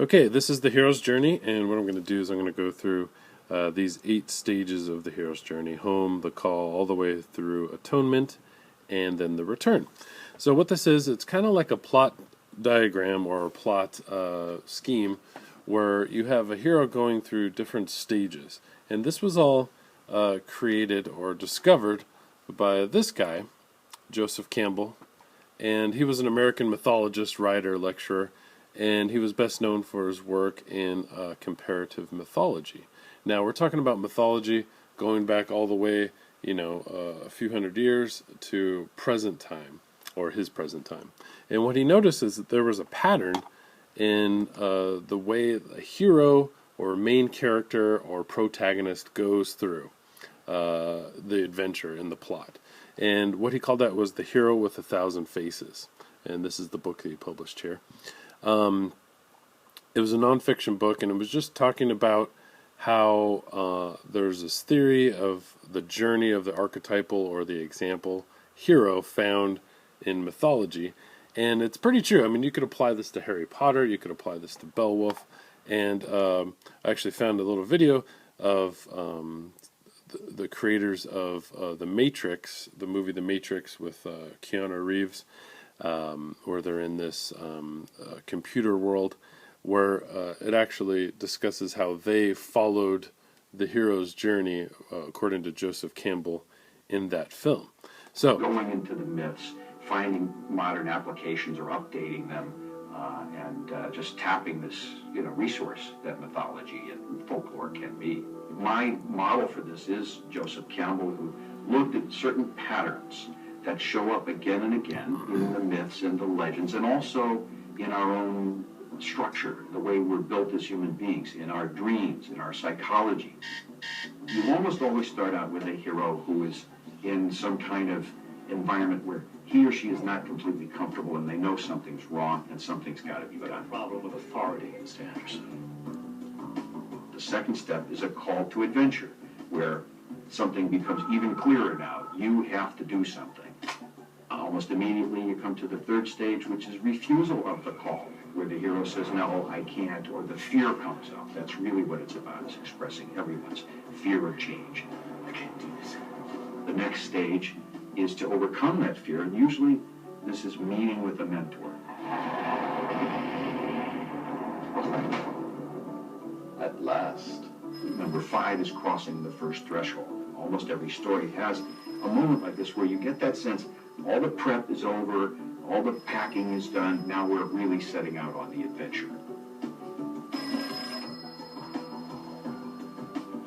Okay, this is the hero's journey, and what I'm going to do is I'm going to go through these 8 stages of the hero's journey: home, the call, all the way through atonement, and then the return. So what this is, it's kind of like a plot diagram or a plot scheme where you have a hero going through different stages. And this was all created or discovered by this guy, Joseph Campbell, and he was an American mythologist, writer, lecturer, and he was best known for his work in comparative mythology. Now, we're talking about mythology going back all the way, a few hundred years to present time, or his present time. And what he noticed is that there was a pattern in the way a hero or main character or protagonist goes through the adventure in the plot. And what he called that was the hero with 1,000 faces. And this is the book that he published here. It was a nonfiction book, and it was just talking about how there's this theory of the journey of the archetypal or the example hero found in mythology. And it's pretty true. I mean, you could apply this to Harry Potter, you could apply this to Beowulf, and I actually found a little video of the creators of The Matrix, the movie The Matrix with Keanu Reeves, where they're in this computer world, where it actually discusses how they followed the hero's journey, according to Joseph Campbell, in that film. So, going into the myths, finding modern applications or updating them, and just tapping this resource that mythology and folklore can be. My model for this is Joseph Campbell, who looked at certain patterns that show up again and again in the myths and the legends, and also in our own structure, the way we're built as human beings, in our dreams, in our psychology. You almost always start out with a hero who is in some kind of environment where he or she is not completely comfortable, and they know something's wrong and something's got to be done. Problem with authority, Mr. Anderson. The second step is a call to adventure, where something becomes even clearer now. You have to do something. Almost immediately you come to the third stage, which is refusal of the call, where the hero says, no, I can't, or the fear comes up. That's really what it's about, is expressing everyone's fear of change. I can't do this. The next stage is to overcome that fear, and usually this is meeting with a mentor. At last. Number 5 is crossing the first threshold. Almost every story has a moment like this where you get that sense, all the prep is over, all the packing is done, now we're really setting out on the adventure.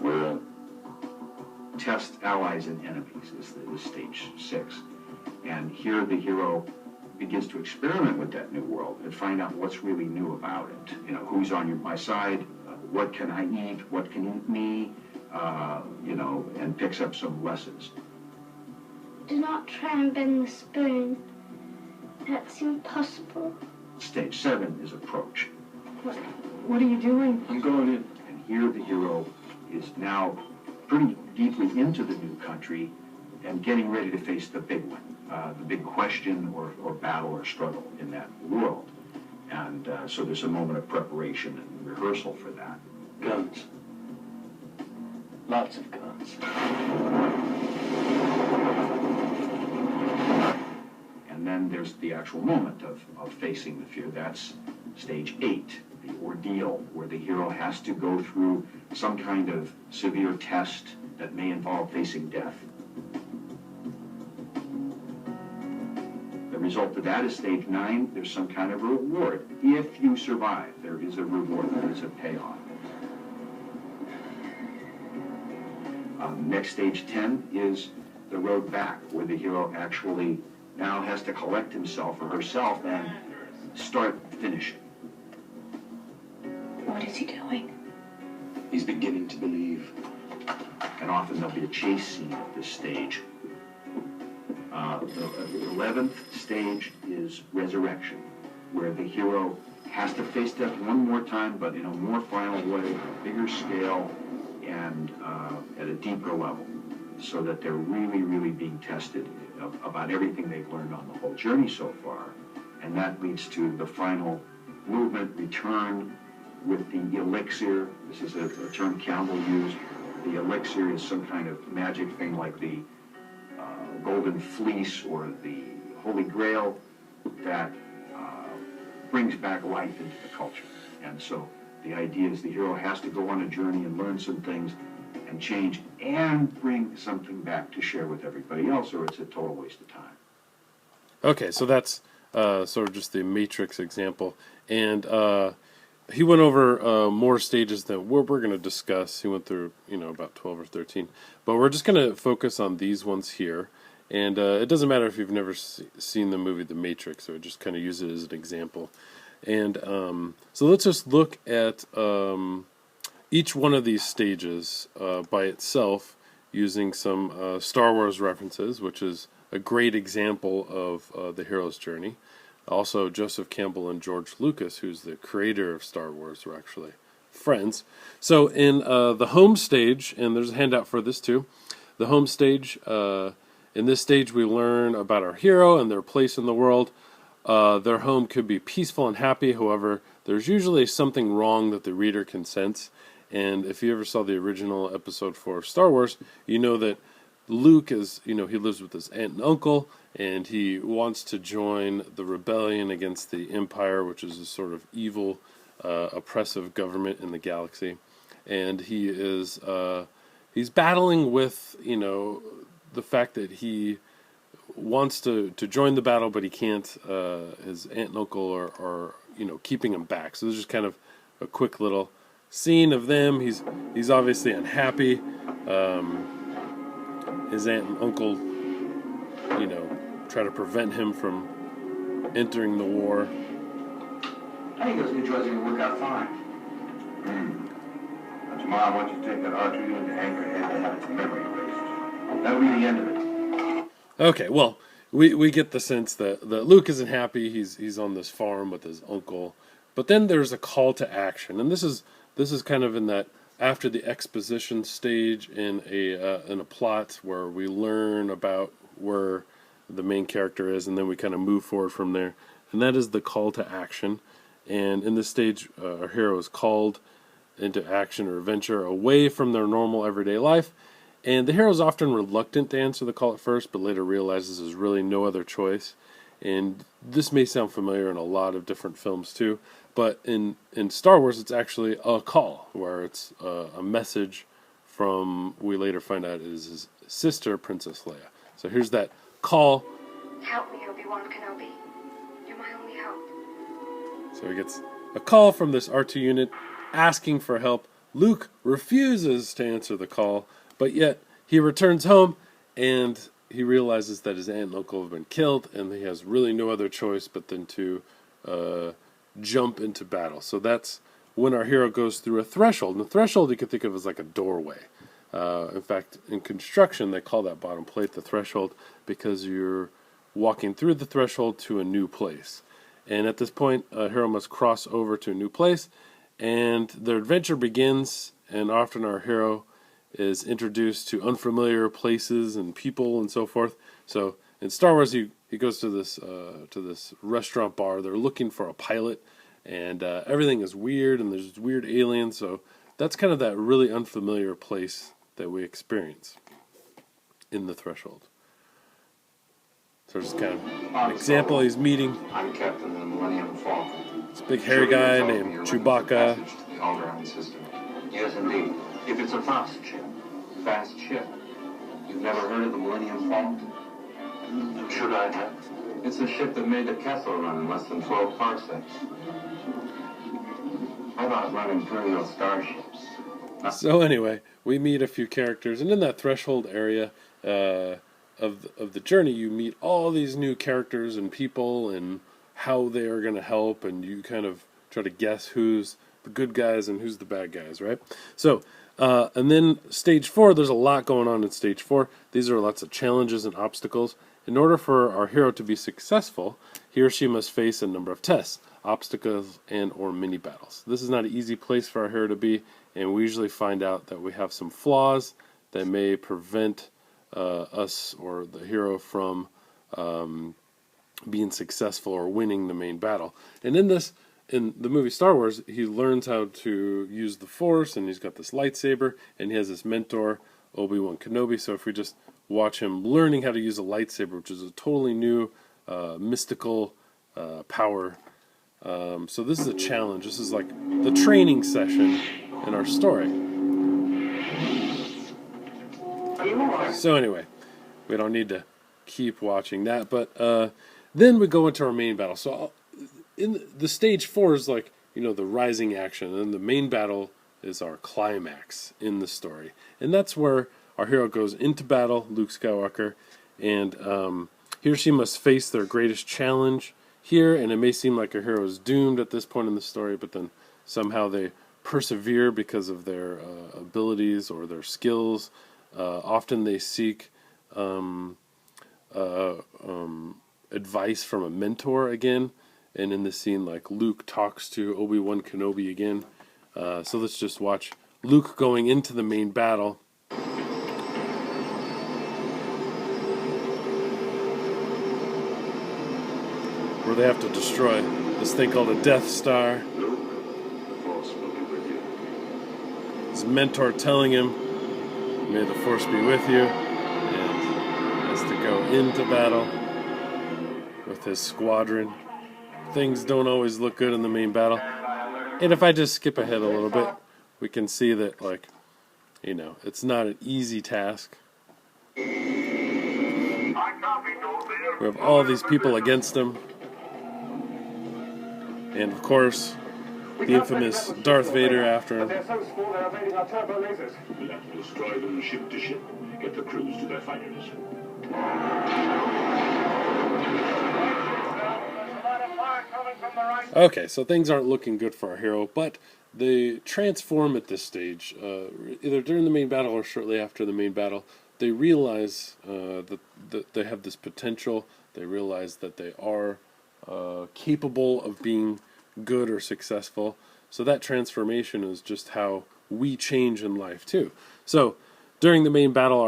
We'll test allies and enemies is stage 6. And here the hero begins to experiment with that new world and find out what's really new about it. Who's on my side, what can I eat, what can eat me, and picks up some lessons. Do not try and bend the spoon. That's impossible. Stage 7 is approach. What are you doing? I'm going in. And here the hero is now pretty deeply into the new country and getting ready to face the big one, the big question or battle or struggle in that world. And so there's a moment of preparation and rehearsal for that. Guns. Lots of guns. And then there's the actual moment of facing the fear. That's stage 8, the ordeal, where the hero has to go through some kind of severe test that may involve facing death. The result of that is stage 9. There's some kind of reward. If you survive, there is a reward, there is a payoff. Next stage 10 is the road back, where the hero actually now has to collect himself or herself and start finishing. What is he doing? He's beginning to believe. And often there'll be a chase scene at this stage. The 11th stage is resurrection, where the hero has to face death one more time, but in a more final way, a bigger scale, and at a deeper level, so that they're really, really being tested about everything they've learned on the whole journey so far. And that leads to the final movement, return, with the elixir. This is a term Campbell used. The elixir is some kind of magic thing like the golden fleece or the Holy Grail that brings back life into the culture. And so the idea is the hero has to go on a journey and learn some things and change and bring something back to share with everybody else, or it's a total waste of time. Okay, so that's sort of just the Matrix example. And he went over more stages than we're going to discuss. He went through, about 12 or 13. But we're just going to focus on these ones here. And it doesn't matter if you've never seen the movie The Matrix, so just kind of use it as an example. And so let's just look at each one of these stages by itself using some Star Wars references, which is a great example of the hero's journey. Also, Joseph Campbell and George Lucas, who's the creator of Star Wars, were actually friends. So in the home stage, and there's a handout for this too, the home stage, in this stage we learn about our hero and their place in the world. Their home could be peaceful and happy, however, there's usually something wrong that the reader can sense. And if you ever saw the original episode 4 of Star Wars, you know that Luke is, he lives with his aunt and uncle, and he wants to join the rebellion against the Empire, which is a sort of evil, oppressive government in the galaxy. And he is, he's battling with, the fact that he wants to join the battle, but he can't. His aunt and uncle are keeping him back. So there's just kind of a quick little scene of them. He's obviously unhappy. His aunt and uncle, try to prevent him from entering the war. I think those new drugs are going to work out fine. Tomorrow, I want you to take that R2 into Anchorhead to have its memory erased. That'll be the end of it. Okay, well, we get the sense that Luke isn't happy. He's on this farm with his uncle, but then there's a call to action, and this is kind of in that after the exposition stage in a plot where we learn about where the main character is, and then we kind of move forward from there, and that is the call to action. And in this stage, our hero is called into action or adventure away from their normal everyday life. And the hero is often reluctant to answer the call at first, but later realizes there's really no other choice. And this may sound familiar in a lot of different films too, but in Star Wars it's actually a call, where it's a message from, we later find out, is his sister, Princess Leia. So here's that call. Help me, Obi-Wan Kenobi. You're my only hope. So he gets a call from this R2 unit asking for help. Luke refuses to answer the call, but yet he returns home and he realizes that his aunt and uncle have been killed, and he has really no other choice but then to jump into battle. So that's when our hero goes through a threshold. And the threshold you could think of as like a doorway. In fact, in construction, they call that bottom plate the threshold because you're walking through the threshold to a new place. And at this point, a hero must cross over to a new place, and their adventure begins, and often our hero is introduced to unfamiliar places and people and so forth. So in Star Wars, he goes to this restaurant bar. They're looking for a pilot, and everything is weird, and there's weird aliens. So that's kind of that really unfamiliar place that we experience in the threshold. So just kind of an example. He's meeting I'm Captain of the Millennium Falcon. this big hairy guy named Chewbacca. The Alderaan system. Yes, indeed. If it's a fast ship. Fast ship. You've never heard of the Millennium Falcon? Should I have? It's a ship that made the Kessel run in less than 12 parsecs. How about run Imperial starships? So anyway, we meet a few characters, and in that threshold area of the journey, you meet all these new characters and people and how they are going to help, and you kind of try to guess who's the good guys and who's the bad guys, right? So, and then stage 4, there's a lot going on in stage 4. These are lots of challenges and obstacles. In order for our hero to be successful, he or she must face a number of tests, obstacles, and or mini battles. This is not an easy place for our hero to be, and we usually find out that we have some flaws that may prevent us or the hero from being successful or winning the main battle. And in this in the movie Star Wars, he learns how to use the Force, and he's got this lightsaber, and he has this mentor, Obi-Wan Kenobi. So if we just watch him learning how to use a lightsaber, which is a totally new mystical power. So this is a challenge. This is like the training session in our story. So anyway, we don't need to keep watching that, but then we go into our main battle. So in the stage 4 is like, the rising action, and the main battle is our climax in the story. And that's where our hero goes into battle, Luke Skywalker, and he or she must face their greatest challenge here, and it may seem like our hero is doomed at this point in the story, but then somehow they persevere because of their abilities or their skills. Often they seek advice from a mentor again, and in this scene, like, Luke talks to Obi-Wan Kenobi again. So let's just watch Luke going into the main battle. Where they have to destroy this thing called a Death Star. Luke, the Force will be with you. His mentor telling him, "May the Force be with you," and has to go into battle with his squadron. Things don't always look good in the main battle. And if I just skip ahead a little bit, we can see that, like, it's not an easy task. We have all these people against him. And of course, the infamous Darth Vader after him. They're so small they're evading our turbo lasers. We'll have to destroy them ship to ship. Get the crews to their fighters. Okay, so things aren't looking good for our hero, but they transform at this stage, either during the main battle or shortly after the main battle. They realize that they have this potential. They realize that they are capable of being good or successful. So that transformation is just how we change in life too. So during the main battle,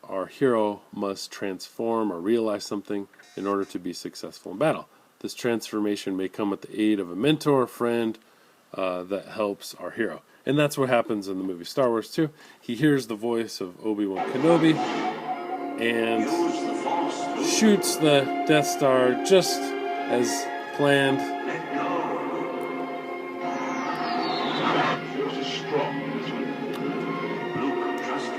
our hero must transform or realize something in order to be successful in battle. This transformation may come with the aid of a mentor, friend, that helps our hero. And that's what happens in the movie Star Wars too. He hears the voice of Obi-Wan Kenobi and shoots the Death Star just as planned. Force is strong in this way. Luke, trust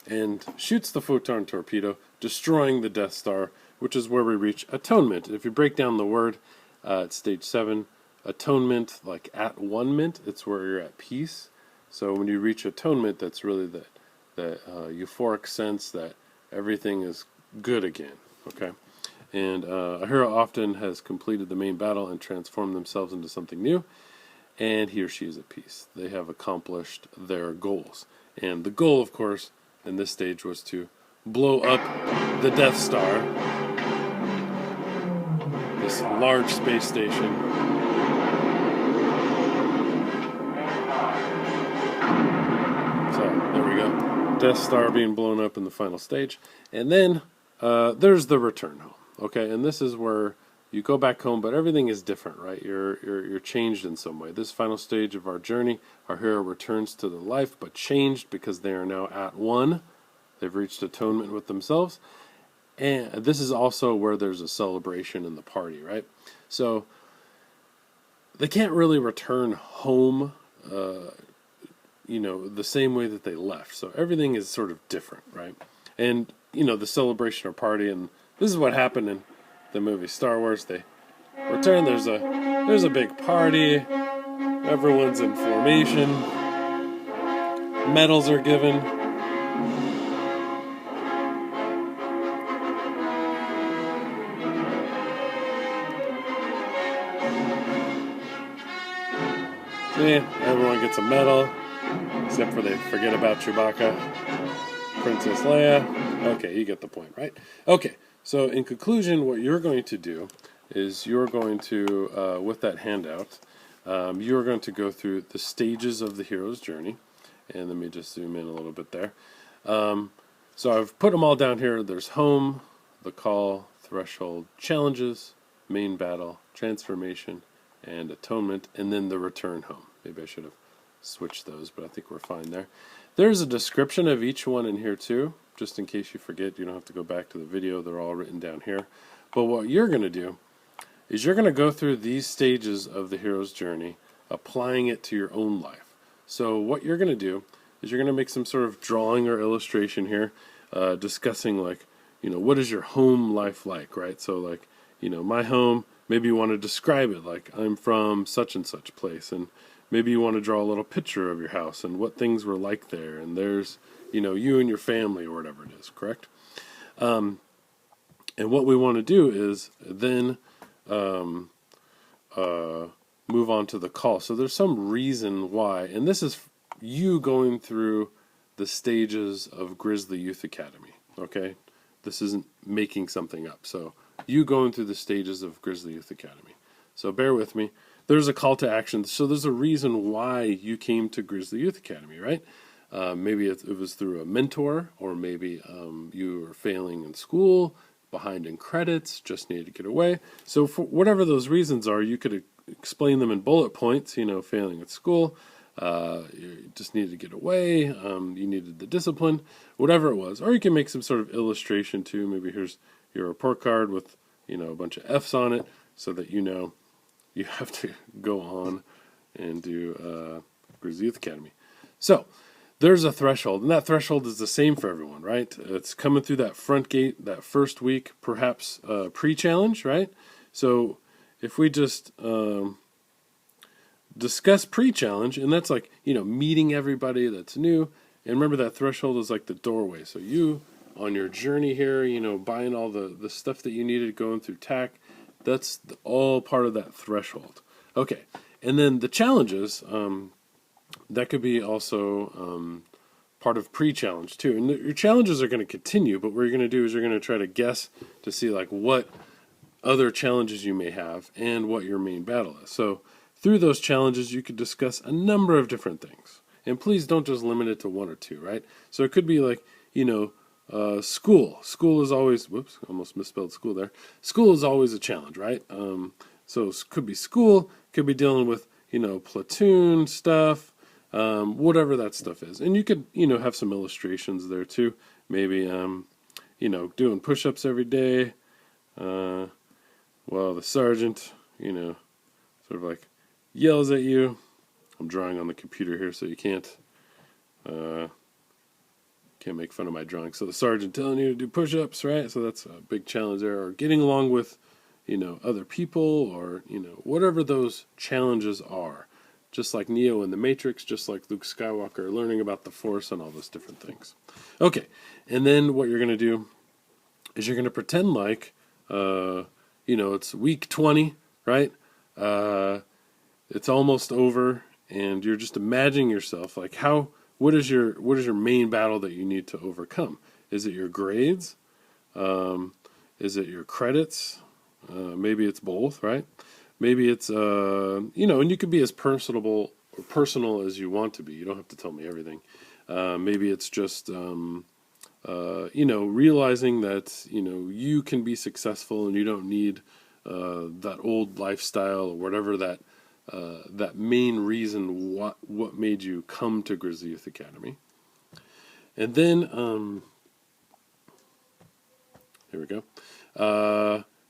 me. And shoots the photon torpedo, destroying the Death Star, which is where we reach atonement. If you break down the word at stage 7, atonement, like at one-ment, it's where you're at peace. So when you reach atonement, that's really that euphoric sense that everything is good again. Okay, and a hero often has completed the main battle and transformed themselves into something new, and he or she is at peace. They have accomplished their goals, and the goal, of course, in this stage was to blow up the Death Star, this large space station. So there we go, Death Star being blown up in the final stage, and then there's the return home. Okay, and this is where you go back home, but everything is different, right? You're changed in some way. This final stage of our journey, our hero returns to the life, but changed because they are now at one. They've reached atonement with themselves. And this is also where there's a celebration in the party, right? So they can't really return home, the same way that they left. So everything is sort of different, right? And, the celebration or party, and this is what happened in the movie Star Wars. They return, there's a big party, everyone's in formation, medals are given. See, everyone gets a medal, except for they forget about Chewbacca, Princess Leia. Okay, you get the point, right? Okay, so in conclusion, what you're going to do is you're going to, with that handout, you're going to go through the stages of the hero's journey. And let me just zoom in a little bit there. So I've put them all down here. There's home, the call, threshold, challenges, main battle, transformation, and atonement, and then the return home. Maybe I should have switched those, but I think we're fine there. There's a description of each one in here too, just in case you forget. You don't have to go back to the video. They're all written down here. But what you're going to do is you're going to go through these stages of the hero's journey, applying it to your own life. So what you're going to do is you're going to make some sort of drawing or illustration here, discussing like, what is your home life like, right? So like, my home, maybe you want to describe it like I'm from such and such place, and maybe you want to draw a little picture of your house and what things were like there, and there's, you and your family or whatever it is, correct? And what we want to do is then move on to the call. So there's some reason why, and this is you going through the stages of Grizzly Youth Academy, okay? This isn't making something up. So you going through the stages of Grizzly Youth Academy. So bear with me. There's a call to action. So there's a reason why you came to Grizzly Youth Academy, right? Maybe it was through a mentor, or maybe you were failing in school, behind in credits, just needed to get away. So for whatever those reasons are, you could explain them in bullet points, failing at school, you just needed to get away, you needed the discipline, whatever it was. Or you can make some sort of illustration too. Maybe here's your report card with, a bunch of F's on it, so that you have to go on and do Grizzly Youth Academy. So there's a threshold, and that threshold is the same for everyone, right? It's coming through that front gate, that first week, perhaps pre-challenge, right? So if we just discuss pre-challenge, and that's like, meeting everybody that's new, and remember that threshold is like the doorway. So you, on your journey here, buying all the stuff that you needed, going through TAC, that's all part of that threshold. Okay, and then the challenges, that could be also part of pre-challenge too. And your challenges are going to continue, but what you're going to do is you're going to try to guess to see like what other challenges you may have and what your main battle is. So through those challenges, you could discuss a number of different things. And please don't just limit it to one or two, right? So it could be like, school. School is always, whoops, almost misspelled school there. School is always a challenge, right? So it could be school, could be dealing with, platoon stuff, whatever that stuff is. And you could, have some illustrations there too. Maybe, doing push-ups every day. Well, the sergeant, sort of like yells at you. I'm drawing on the computer here, so you can't make fun of my drawing. So the sergeant telling you to do push-ups, right? So that's a big challenge there. Or getting along with, other people, or, whatever those challenges are. Just like Neo in the Matrix, just like Luke Skywalker, learning about the Force and all those different things. Okay, and then what you're going to do is you're going to pretend like, it's week 20, right? It's almost over, and you're just imagining yourself like what is your main battle that you need to overcome? Is it your grades? Is it your credits? Maybe it's both, right? Maybe it's and you could be as personal as you want to be. You don't have to tell me everything. Maybe it's just realizing that you can be successful and you don't need that old lifestyle or whatever that main reason what made you come to Grizzly Youth Academy. And then here we go.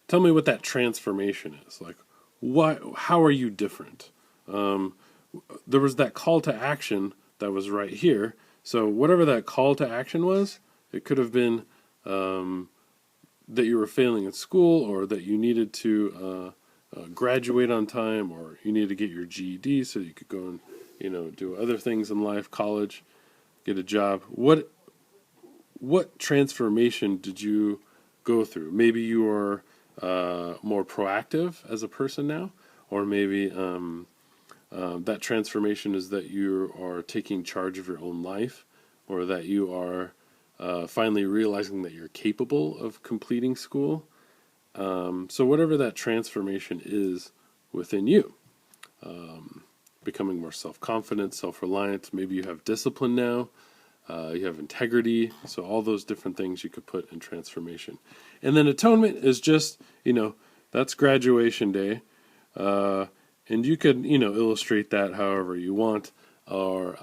Tell me what that transformation is like. How are you different? There was that call to action that was right here. So whatever that call to action was, it could have been that you were failing at school, or that you needed to graduate on time, or you needed to get your GED so you could go and do other things in life, college, get a job. What transformation did you go through? Maybe you are more proactive as a person now, or maybe that transformation is that you are taking charge of your own life, or that you are finally realizing that you're capable of completing school. So whatever that transformation is within you, becoming more self-confident, self-reliant, maybe you have discipline now, You have integrity. So all those different things you could put in transformation. And then atonement is just, that's graduation day. And you could, illustrate that however you want, or,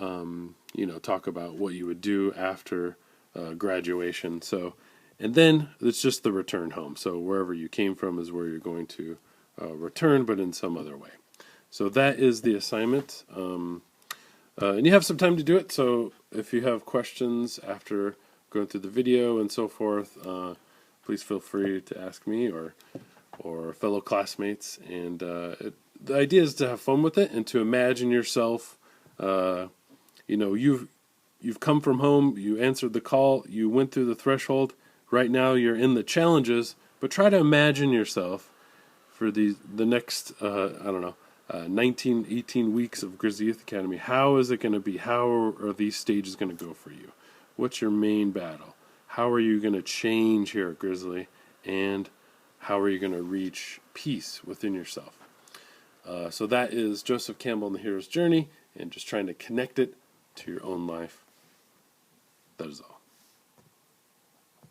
talk about what you would do after graduation. So, and then it's just the return home. So wherever you came from is where you're going to return, but in some other way. So that is the assignment. And you have some time to do it. So if you have questions after going through the video and so forth, please feel free to ask me or fellow classmates. And the idea is to have fun with it and to imagine yourself. You've come from home, you answered the call, you went through the threshold. Right now you're in the challenges, but try to imagine yourself for the next 19, 18 weeks of Grizzly Youth Academy. How is it going to be? How are these stages going to go for you? What's your main battle? How are you going to change here at Grizzly? And how are you going to reach peace within yourself? So that is Joseph Campbell and the Hero's Journey, and just trying to connect it to your own life. That is all.